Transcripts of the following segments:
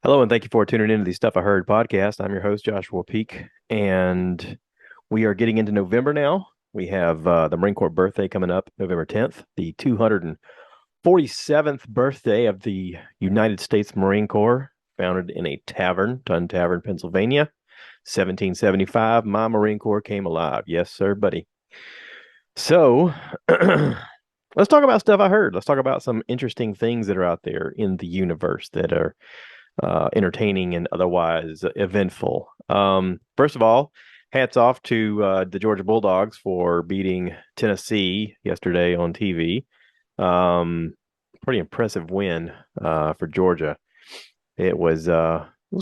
Hello, and thank you for tuning into the Stuff I Heard podcast. I'm your host, Joshua Peak, and we are getting into November now. We have the Marine Corps birthday coming up November 10th, the 247th birthday of the United States Marine Corps, founded in a tavern, Tun Tavern, Pennsylvania. 1775, my Marine Corps came alive. Yes, sir, buddy. So, let's talk about stuff I heard. Let's talk about some interesting things that are out there in the universe that are entertaining and otherwise eventful. First of all, hats off to the Georgia Bulldogs for beating Tennessee yesterday on TV. Um, Pretty impressive win for Georgia. It was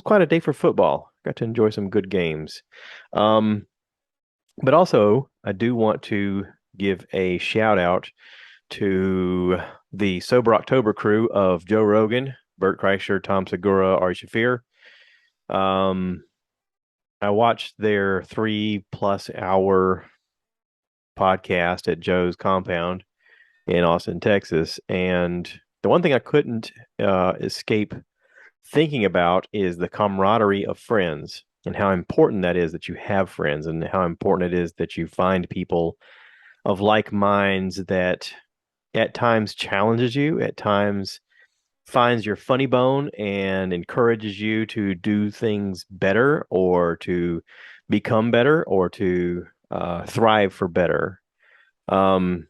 quite a day for football. Got to enjoy some good games. Um, but also, I do want to give a shout out to the Sober October crew of Joe Rogan, Bert Kreischer, Tom Segura, Ari Shafir. Um, I watched their 3+ hour podcast at Joe's compound in Austin, Texas. And the one thing I couldn't escape thinking about is the camaraderie of friends and how important that is that you have friends and how important it is that you find people of like minds that at times challenges you, at times finds your funny bone and encourages you to do things better or to become better or to thrive for better. Um,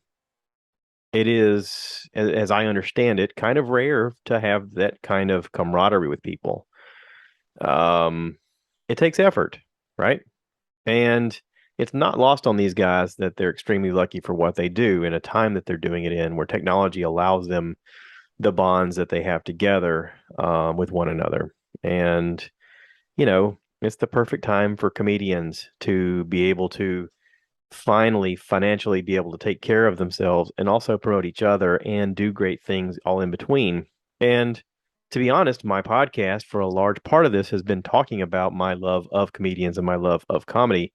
it is, as I understand it, kind of rare to have that kind of camaraderie with people. Um, it takes effort, right? And it's not lost on these guys that they're extremely lucky for what they do in a time that they're doing it in, where technology allows them the bonds that they have together with one another. And, it's the perfect time for comedians to be able to finally financially be able to take care of themselves and also promote each other and do great things all in between. And to be honest, my podcast for a large part of this has been talking about my love of comedians and my love of comedy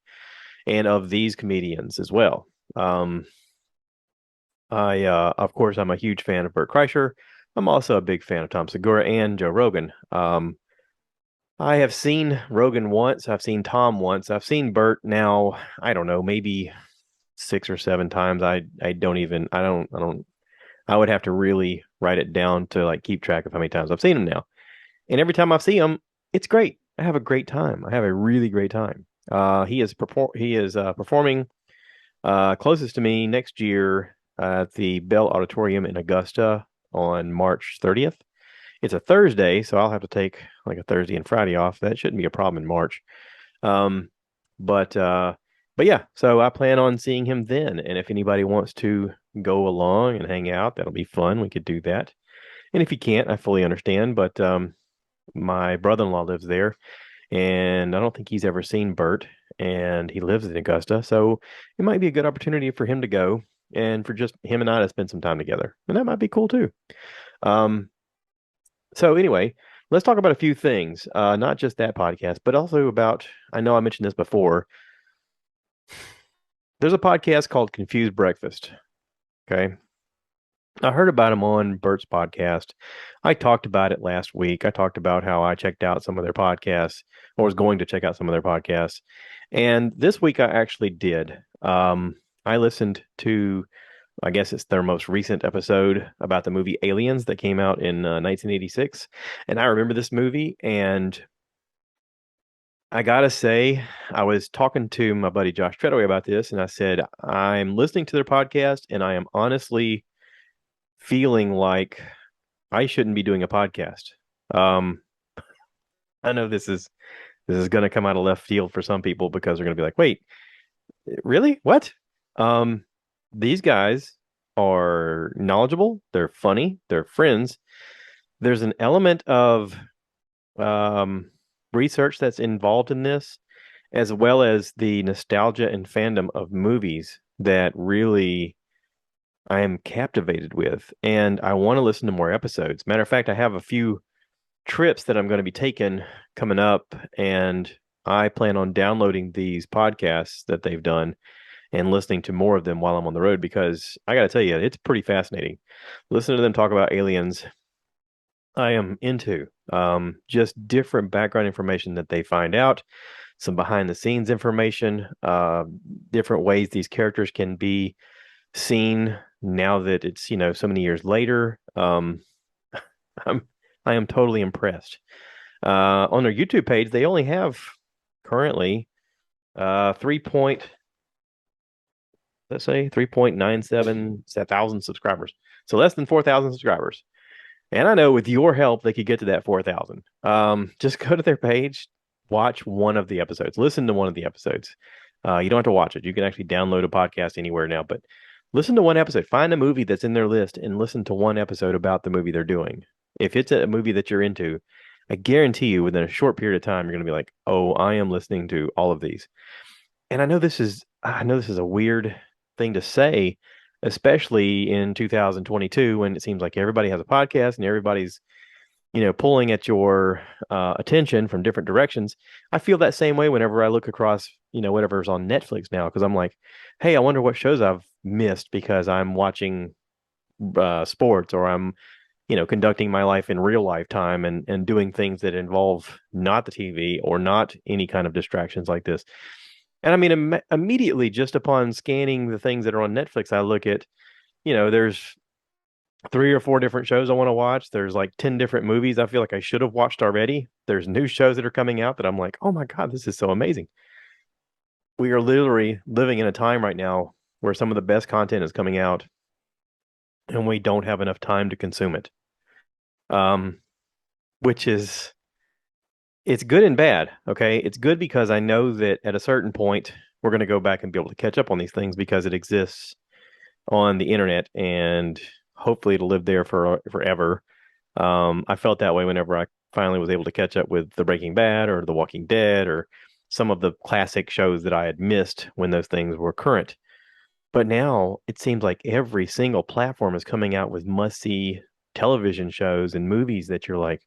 and of these comedians as well. Um, of course, I'm a huge fan of Bert Kreischer. I'm also a big fan of Tom Segura and Joe Rogan. I have seen Rogan once. I've seen Tom once. I've seen Bert now. I don't know, maybe 6 or 7 times. I would have to really write it down to like keep track of how many times I've seen him now. And every time I see him, it's great. I have a great time. I have a really great time. He is performing closest to me next year at the Bell Auditorium in Augusta on March 30th. It's a Thursday, so I'll have to take like a Thursday and Friday off. That shouldn't be a problem in March. Um, but uh, but yeah, so I plan on seeing him then. And if anybody wants to go along and hang out, that'll be fun. We could do that. And if you can't, I fully understand. But my brother-in-law lives there, and I don't think he's ever seen Bert, and he lives in Augusta, so it might be a good opportunity for him to go and for just him and I to spend some time together, and that might be cool too. Um, so anyway, let's talk about a few things, not just that podcast, but also about. I know I mentioned this before. There's a podcast called Confused Breakfast. Okay, I heard about him on Bert's podcast. I talked about it last week. I talked about how I checked out some of their podcasts or was going to check out some of their podcasts. And this week I actually did. I listened to, I guess it's their most recent episode about the movie Aliens that came out in 1986. And I remember this movie. And I gotta say, I was talking to my buddy Josh Treadaway about this. And I said, I'm listening to their podcast and I am honestly feeling like I shouldn't be doing a podcast. Um, I know this is going to come out of left field for some people because they're going to be like, "Wait, really? What?" Um, these guys are knowledgeable, they're funny, they're friends. There's an element of um, research that's involved in this, as well as the nostalgia and fandom of movies that really I am captivated with, and I want to listen to more episodes. Matter of fact, I have a few trips that I'm going to be taking coming up, and I plan on downloading these podcasts that they've done and listening to more of them while I'm on the road because I got to tell you, it's pretty fascinating. Listen to them talk about aliens I am into. Just different background information that they find out, some behind the scenes information, different ways these characters can be seen now that it's, so many years later. I'm I am totally impressed. On their YouTube page, they only have currently 3 point, let's say 3.97 thousand subscribers. So less than 4,000 subscribers. And I know with your help, they could get to that 4,000. Just go to their page, watch one of the episodes, listen to one of the episodes. You don't have to watch it. You can actually download a podcast anywhere now, but listen to one episode. Find a movie that's in their list and listen to one episode about the movie they're doing. If it's a movie that you're into, I guarantee you within a short period of time, you're going to be like, oh, I am listening to all of these. And I know this is a weird thing to say, especially in 2022 when it seems like everybody has a podcast and everybody's, pulling at your attention from different directions. I feel that same way whenever I look across, whatever's on Netflix now, because I'm like, hey, I wonder what shows I've missed because I'm watching sports or I'm, conducting my life in real life time and doing things that involve not the TV or not any kind of distractions like this. And I mean, immediately just upon scanning the things that are on Netflix, I look at, there's 3 or 4 different shows I want to watch. There's like 10 different movies I feel like I should have watched already. There's new shows that are coming out that I'm like, oh my God, this is so amazing. We are literally living in a time right now where some of the best content is coming out and we don't have enough time to consume it. Um, which is it's good and bad. Okay. It's good because I know that at a certain point we're going to go back and be able to catch up on these things because it exists on the internet and hopefully it'll live there for forever. I felt that way whenever I finally was able to catch up with The Breaking Bad or The Walking Dead or some of the classic shows that I had missed when those things were current. But now it seems like every single platform is coming out with must-see television shows and movies that you're like,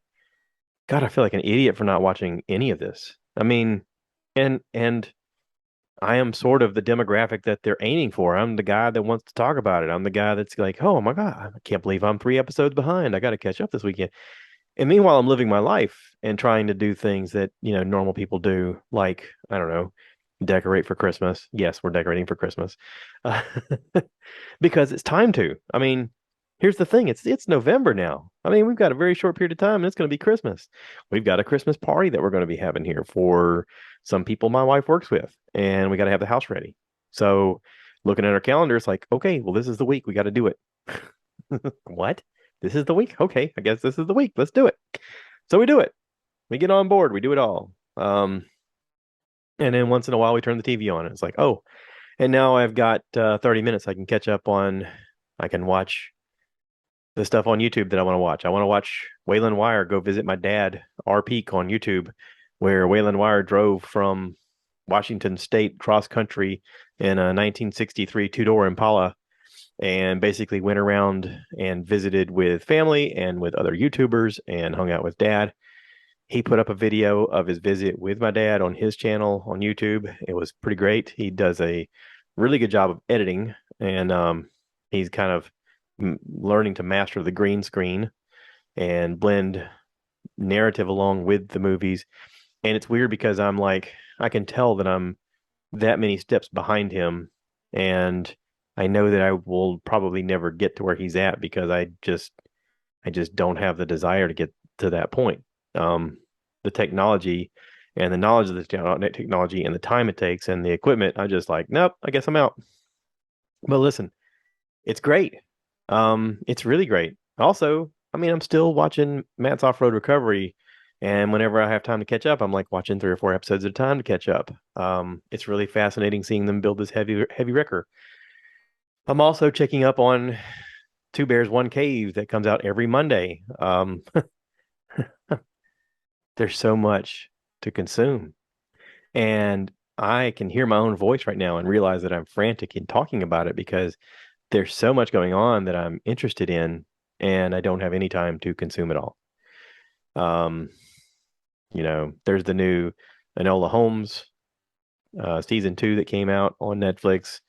God, I feel like an idiot for not watching any of this. I mean, and I am sort of the demographic that they're aiming for. I'm the guy that wants to talk about it. I'm the guy that's like, oh my God, I can't believe I'm 3 episodes behind. I got to catch up this weekend. And meanwhile, I'm living my life and trying to do things that, normal people do, like, I don't know, decorate for Christmas. Yes, we're decorating for Christmas. Uh, because it's time to. I mean, here's the thing, it's November now. I mean, we've got a very short period of time and it's going to be Christmas. We've got a Christmas party that we're going to be having here for some people my wife works with, and we got to have the house ready. So, looking at our calendar, it's like, okay, well, this is the week we got to do it. What? This is the week? Okay, I guess this is the week. Let's do it. So we do it. We get on board. We do it all. And then once in a while we turn the TV on. And it's like, oh, and now I've got 30 minutes. I can catch up on. I can watch the stuff on YouTube that I want to watch. I want to watch Waylon Wire go visit my dad, R Peak on YouTube, where Waylon Wire drove from Washington State cross country in a 1963 two-door Impala and basically went around and visited with family and with other YouTubers and hung out with dad. He put up a video of his visit with my dad on his channel on YouTube. It was pretty great. He does a really good job of editing, and he's kind of learning to master the green screen and blend narrative along with the movies. And it's weird because I'm like, I can tell that I'm that many steps behind him, and I know that I will probably never get to where he's at because I just don't have the desire to get to that point. The technology and the knowledge of the technology and the time it takes and the equipment, I just like, nope, I guess I'm out. But listen, it's great. It's really great. Also, I mean, I'm still watching Matt's Off-Road Recovery, and whenever I have time to catch up, I'm like watching 3 or 4 episodes at a time to catch up. It's really fascinating seeing them build this heavy wrecker. I'm also checking up on Two Bears, One Cave that comes out every Monday. There's so much to consume. And I can hear my own voice right now and realize that I'm frantic in talking about it because there's so much going on that I'm interested in, and I don't have any time to consume it all. Um, there's the new Enola Holmes season 2 that came out on Netflix.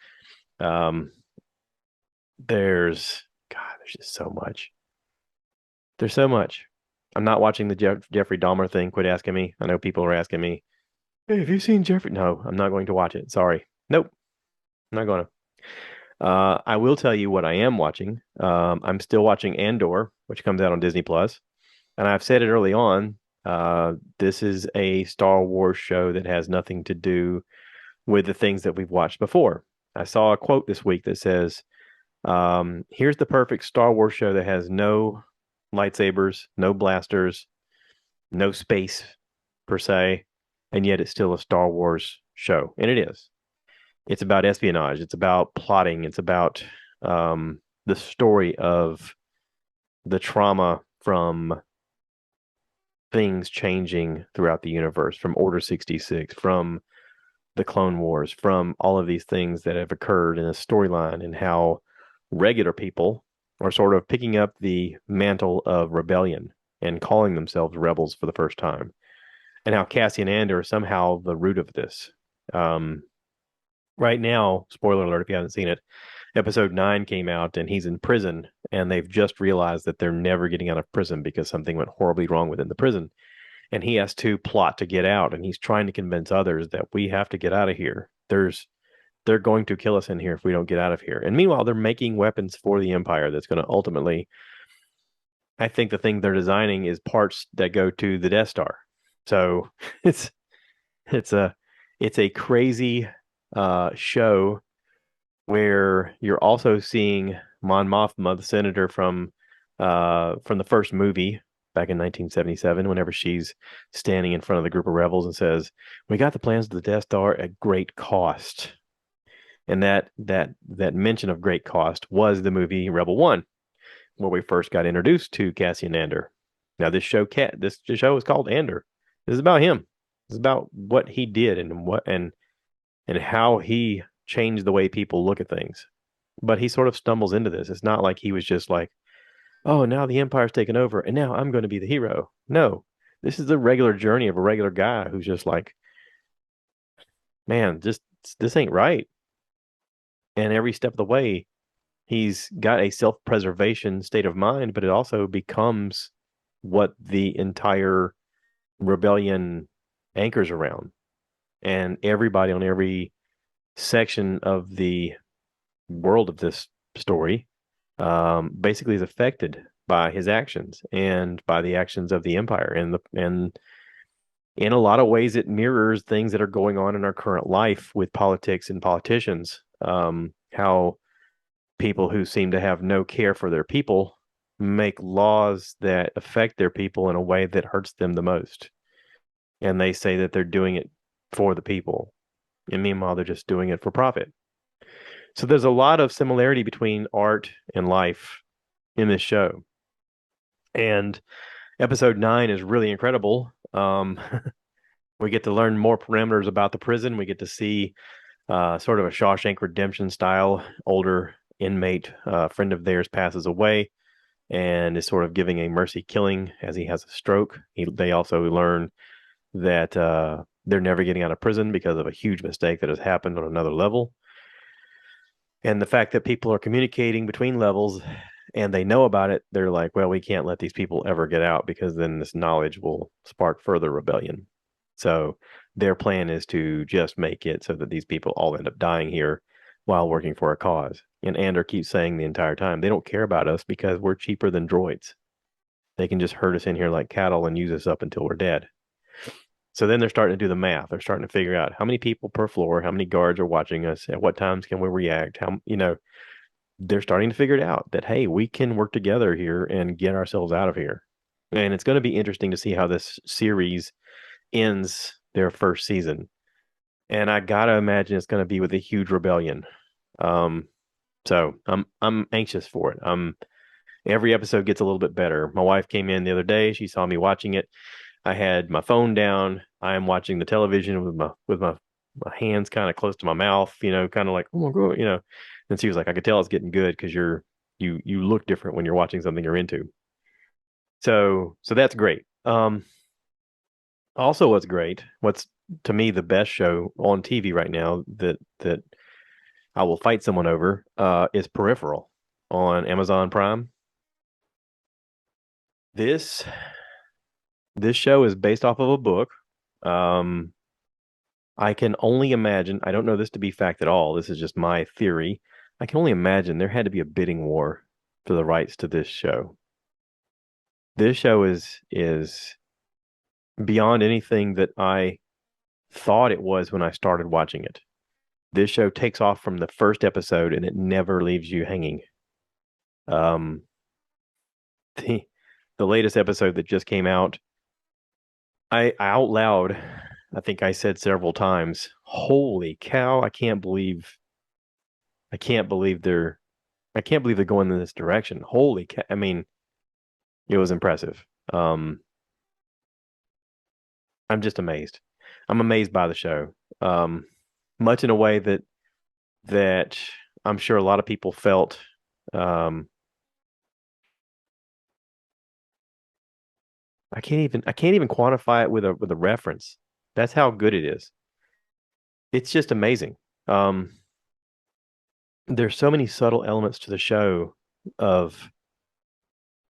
Um, there's God, there's just so much. There's so much. I'm not watching the Jeffrey Dahmer thing. Quit asking me. I know people are asking me, "Hey, have you seen Jeffrey?" No, I'm not going to watch it. Sorry. Nope, I'm not going to. I will tell you what I am watching. I'm still watching Andor, which comes out on Disney Plus, and I've said it early on. This is a Star Wars show that has nothing to do with the things that we've watched before. I saw a quote this week that says, "Here's the perfect Star Wars show that has no lightsabers, no blasters, no space per se, and yet it's still a Star Wars show." And it is. It's about espionage. It's about plotting. It's about the story of the trauma from things changing throughout the universe, from Order 66, from the Clone Wars, from all of these things that have occurred in a storyline, and how regular people are sort of picking up the mantle of rebellion and calling themselves rebels for the first time, and how Cassian Andor is somehow the root of this. Um, right now, spoiler alert if you haven't seen it, episode 9 came out and he's in prison, and they've just realized that they're never getting out of prison because something went horribly wrong within the prison. And he has to plot to get out, and he's trying to convince others that we have to get out of here. They're going to kill us in here if we don't get out of here. And meanwhile, they're making weapons for the Empire that's going to ultimately, I think the thing they're designing is parts that go to the Death Star. So it's it's a it's a crazy show where you're also seeing Mon Mothma, the senator from the first movie back in 1977, whenever she's standing in front of the group of rebels and says, "We got the plans of the Death Star at great cost." And that mention of great cost was the movie Rebel One, where we first got introduced to Cassian Andor. Now this show is called Andor. This is about him. It's about what he did and how he changed the way people look at things. But he sort of stumbles into this. It's not like he was just like, "Oh, now the Empire's taken over and now I'm going to be the hero." No, this is the regular journey of a regular guy who's just like, "Man, just this ain't right." And every step of the way, he's got a self-preservation state of mind, but it also becomes what the entire rebellion anchors around. And everybody on every section of the world of this story basically is affected by his actions and by the actions of the Empire. And in a lot of ways, it mirrors things that are going on in our current life with politics and politicians. How people who seem to have no care for their people make laws that affect their people in a way that hurts them the most. And they say that they're doing it for the people. And meanwhile, they're just doing it for profit. So there's a lot of similarity between art and life in this show. And episode 9 is really incredible. We get to learn more parameters about the prison. We get to see sort of a Shawshank Redemption style older inmate friend of theirs passes away and is sort of giving a mercy killing as he has a stroke. They also learn that they're never getting out of prison because of a huge mistake that has happened on another level. And the fact that people are communicating between levels and they know about it, they're like, well, we can't let these people ever get out because then this knowledge will spark further rebellion. So their plan is to just make it so that these people all end up dying here while working for a cause. And Andor keeps saying the entire time, they don't care about us because we're cheaper than droids. They can just herd us in here like cattle and use us up until we're dead. So then they're starting to do the math. They're starting to figure out how many people per floor, how many guards are watching us, at what times can we react, they're starting to figure it out that, hey, we can work together here and get ourselves out of here. And it's going to be interesting to see how this series ends their first season. And I gotta imagine it's going to be with a huge rebellion. Um, so I'm anxious for it. Every episode gets a little bit better. My wife came in the other day. She saw me watching it. I had my phone down. I am watching the television with my hands kind of close to my mouth, kind of like, oh my God, And she was like, I could tell it's getting good because you look different when you're watching something you're into. So that's great. Also what's great, what's to me the best show on TV right now that I will fight someone over, is Peripheral on Amazon Prime. This This show is based off of a book. Um, I can only imagine, I don't know this to be fact at all. This is just my theory. I can only imagine there had to be a bidding war for the rights to this show. This show is beyond anything that I thought it was when I started watching it. This show takes off from the first episode and it never leaves you hanging. Um, the the latest episode that just came out, I out loud, I think I said several times, "Holy cow! I can't believe they're, I can't believe they're going in this direction. Holy cow!" I mean, it was impressive. Um, I'm just amazed. I'm amazed by the show. Much in a way that I'm sure a lot of people felt. Um, I can't even quantify it with a reference. That's how good it is. It's just amazing. Um, there's so many subtle elements to the show of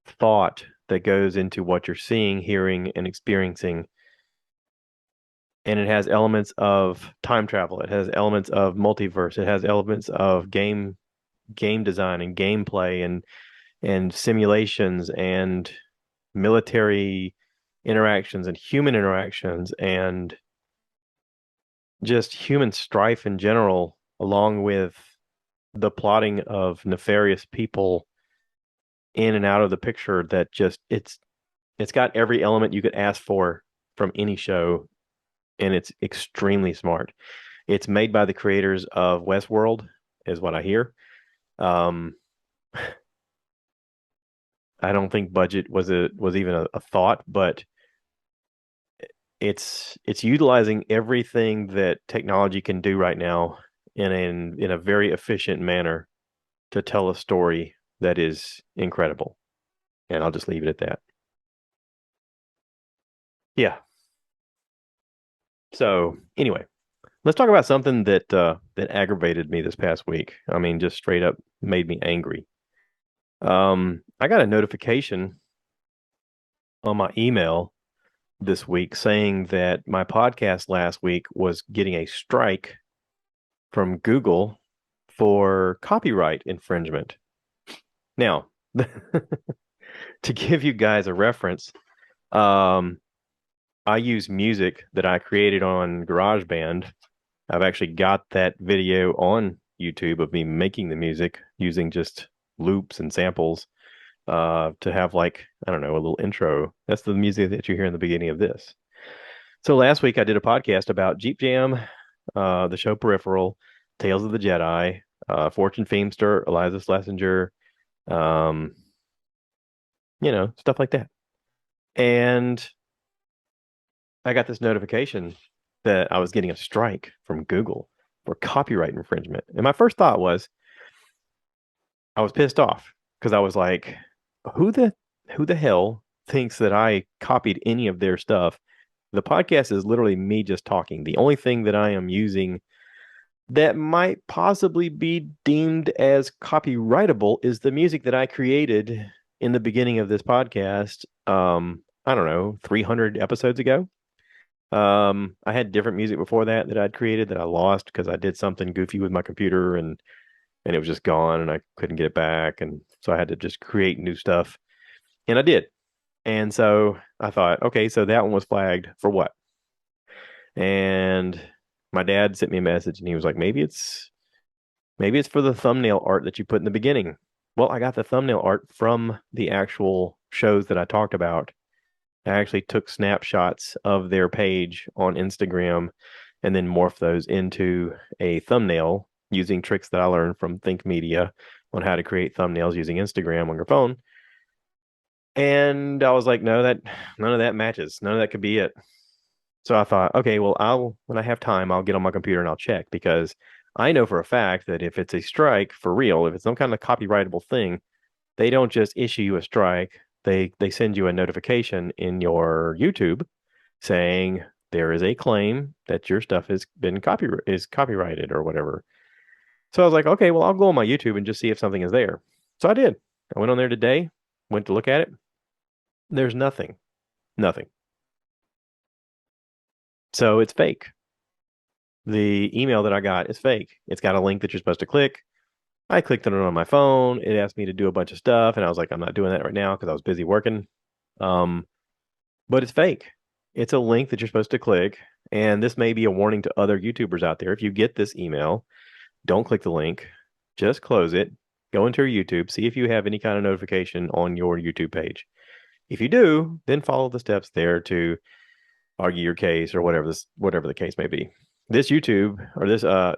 thought that goes into what you're seeing, hearing, and experiencing. And it has elements of time travel. It has elements of multiverse. It has elements of game design and gameplay and simulations and military interactions and human interactions and just human strife in general, along with the plotting of nefarious people in and out of the picture that just it's got every element you could ask for from any show, and it's extremely smart. It's made by the creators of Westworld, is what I hear. Um, I don't think budget was even a thought, but it's utilizing everything that technology can do right now in a very efficient manner to tell a story that is incredible. And I'll just leave it at that. Yeah. So anyway, let's talk about something that aggravated me this past week. I mean, just straight up made me angry. I got a notification on my email this week saying that my podcast last week was getting a strike from Google for copyright infringement. Now, to give you guys a reference, um, I use music that I created on GarageBand. I've actually got that video on YouTube of me making the music using just loops and samples to have like, I don't know, a little intro. That's the music that you hear in the beginning of this. So last week I did a podcast about Jeep Jam, the show Peripheral, Tales of the Jedi, Fortune Feimster, Eliza Schlesinger, um, stuff like that. And I got this notification that I was getting a strike from Google for copyright infringement. And my first thought was, I was pissed off because I was like, who the who the hell thinks that I copied any of their stuff? The podcast is literally me just talking. The only thing that I am using that might possibly be deemed as copyrightable is the music that I created in the beginning of this podcast. I don't know, 300 episodes ago. I had different music before that I'd created that I lost because I did something goofy with my computer and it was just gone and I couldn't get it back. And so I had to just create new stuff. And I did. And so I thought, okay, so that one was flagged for what? And my dad sent me a message and he was like, maybe it's for the thumbnail art that you put in the beginning. Well, I got the thumbnail art from the actual shows that I talked about. I actually took snapshots of their page on Instagram and then morphed those into a thumbnail using tricks that I learned from Think Media on how to create thumbnails using Instagram on your phone. And I was like, no, that none of that matches. None of that could be it. So I thought, okay, well, when I have time, I'll get on my computer and I'll check because I know for a fact that if it's a strike for real, if it's some kind of copyrightable thing, they don't just issue you a strike. They send you a notification in your YouTube saying there is a claim that your stuff has been copyrighted or whatever. So I was like, okay, well, I'll go on my YouTube and just see if something is there. So I did. I went on there today, went to look at it. There's nothing. Nothing. So it's fake. The email that I got is fake. It's got a link that you're supposed to click. I clicked on it on my phone. It asked me to do a bunch of stuff, and I was like, I'm not doing that right now because I was busy working. Um, but it's fake. It's a link that you're supposed to click, and this may be a warning to other YouTubers out there. If you get this email, don't click the link. Just close it. Go into your YouTube, see if you have any kind of notification on your YouTube page. If you do, then follow the steps there to argue your case or whatever the case may be. This YouTube or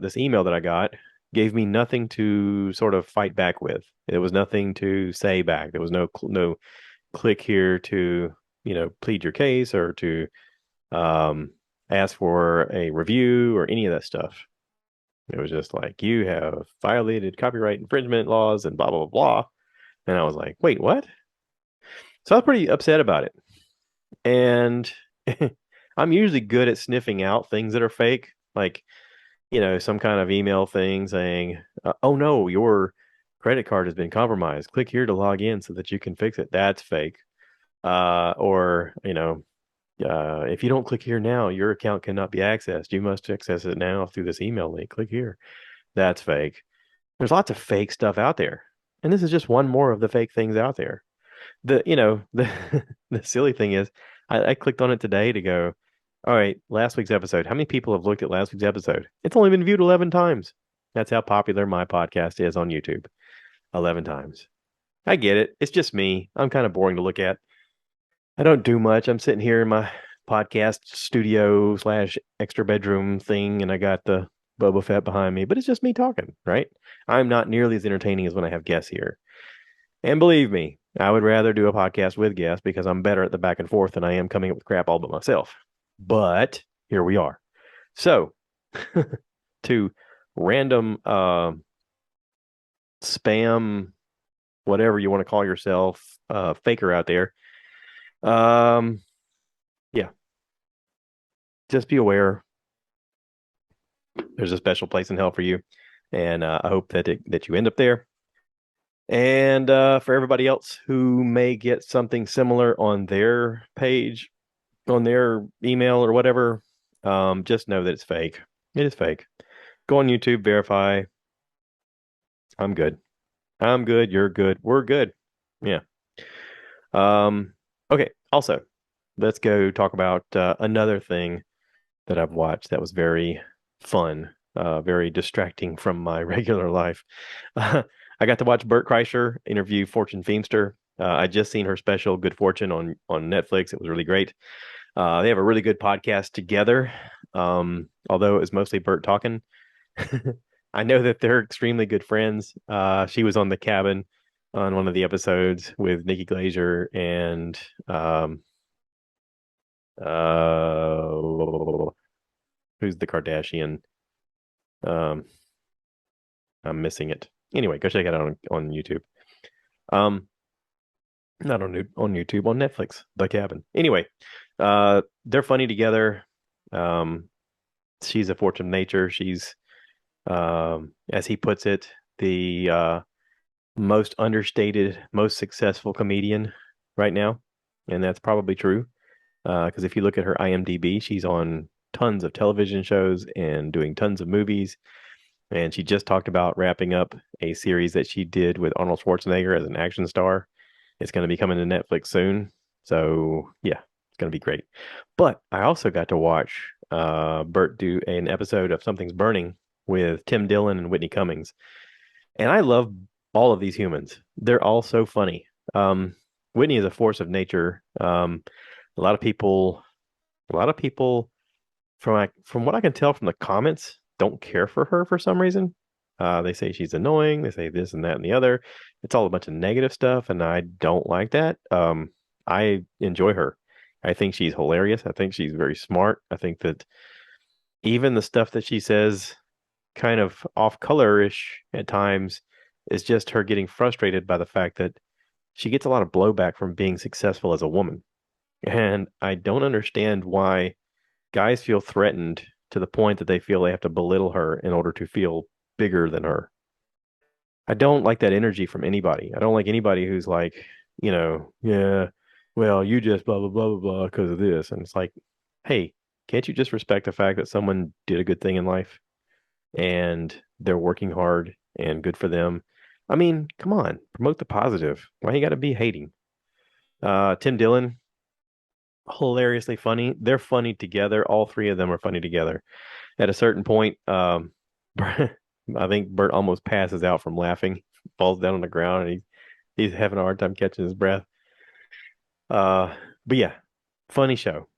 this email that I got gave me nothing to sort of fight back with. There was nothing to say back. There was no click here to, plead your case or to um ask for a review or any of that stuff. It was just like you have violated copyright infringement laws and blah blah blah blah. And I was like, wait, what? So I was pretty upset about it. And I'm usually good at sniffing out things that are fake, like, some kind of email thing saying, oh no, your credit card has been compromised. Click here to log in so that you can fix it. That's fake. Or, if you don't click here now, your account cannot be accessed. You must access it now through this email link. Click here. That's fake. There's lots of fake stuff out there. And this is just one more of the fake things out there. The the silly thing is I clicked on it today to go, all right, last week's episode. How many people have looked at last week's episode? It's only been viewed 11 times. That's how popular my podcast is on YouTube. 11 times. I get it. It's just me. I'm kind of boring to look at. I don't do much. I'm sitting here in my podcast studio slash extra bedroom thing, and I got the Boba Fett behind me, but it's just me talking, right? I'm not nearly as entertaining as when I have guests here. And believe me, I would rather do a podcast with guests because I'm better at the back and forth than I am coming up with crap all by myself. But here we are. So, to random spam, whatever you want to call yourself, faker out there, um, yeah, just be aware. There's a special place in hell for you, and I hope that you end up there. And for everybody else who may get something similar on their page, on their email or whatever, just know that it's fake. It is fake. Go on YouTube, verify. I'm good. I'm good. You're good. We're good. Yeah. Okay. Also, let's go talk about another thing that I've watched that was very fun, very distracting from my regular life. I got to watch Bert Kreischer interview Fortune Feimster. I just seen her special Good Fortune on Netflix. It was really great. They have a really good podcast together. Although it was mostly Bert talking. I know that they're extremely good friends. She was on The Cabin on one of the episodes with Nikki Glazer and uh, who's the Kardashian? Um, I'm missing it. Anyway, go check it out on YouTube. Um, not on YouTube, on Netflix, The Cabin. Anyway, they're funny together. Um, she's a fortune of nature. She's, as he puts it, the most understated, most successful comedian right now, and that's probably true. Because if you look at her IMDb, she's on tons of television shows and doing tons of movies. And she just talked about wrapping up a series that she did with Arnold Schwarzenegger as an action star. It's going to be coming to Netflix soon. So yeah, it's going to be great. But I also got to watch Bert do an episode of Something's Burning with Tim Dillon and Whitney Cummings. And I love all of these humans. They're all so funny. Whitney is a force of nature. A lot of people, a lot of people from what I can tell from the comments, don't care for her for some reason. They say she's annoying. They say this and that and the other. It's all a bunch of negative stuff, and I don't like that. I enjoy her. I think she's hilarious. I think she's very smart. I think that even the stuff that she says, kind of off color-ish at times, is just her getting frustrated by the fact that she gets a lot of blowback from being successful as a woman. And I don't understand why guys feel threatened to the point that they feel they have to belittle her in order to feel bigger than her. I don't like that energy from anybody. I don't like anybody who's like, yeah, well, you just blah blah blah blah blah because of this. And it's like, hey, can't you just respect the fact that someone did a good thing in life and they're working hard and good for them? I mean, come on, promote the positive. Why you got to be hating? Tim Dillon, hilariously funny. They're funny together. All three of them are funny together. At a certain point, I think Bert almost passes out from laughing, falls down on the ground, and he's having a hard time catching his breath. Uh, but yeah, funny show.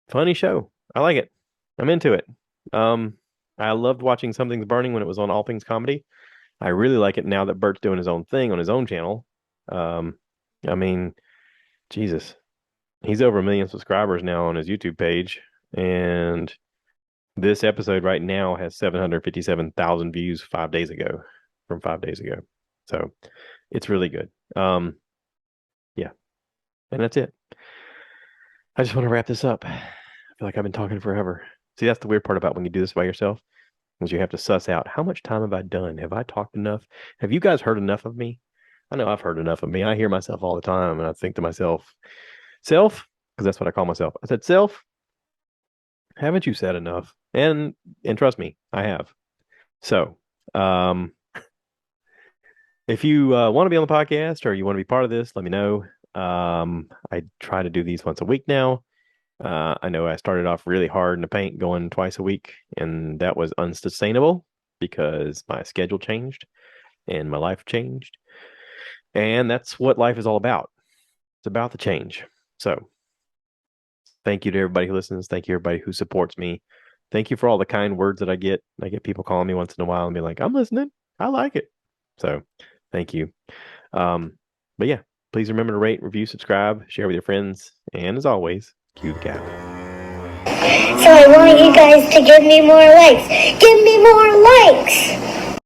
Funny show. I like it. I'm into it. Um, I loved watching Something's Burning when it was on All Things Comedy. I really like it now that Bert's doing his own thing on his own channel. Um, I mean, Jesus, he's over 1 million subscribers now on his YouTube page, and this episode right now has 757,000 views 5 days ago, from 5 days ago. So it's really good. Yeah, and that's it. I just want to wrap this up. I feel like I've been talking forever. See, that's the weird part about when you do this by yourself, is you have to suss out how much time have I done? Have I talked enough? Have you guys heard enough of me? I know I've heard enough of me. I hear myself all the time, and I think to myself, self, because that's what I call myself. I said, self, haven't you said enough? And trust me, I have. So, if you want to be on the podcast or you want to be part of this, let me know. I try to do these once a week now. I know I started off really hard in the paint, going twice a week, and that was unsustainable because my schedule changed and my life changed. And that's what life is all about. It's about the change. So, thank you to everybody who listens. Thank you, everybody who supports me. Thank you for all the kind words that I get. I get people calling me once in a while and be like, I'm listening. I like it. So, thank you. But yeah, please remember to rate, review, subscribe, share with your friends, and as always, cue the cap. So I want you guys to give me more likes. Give me more likes!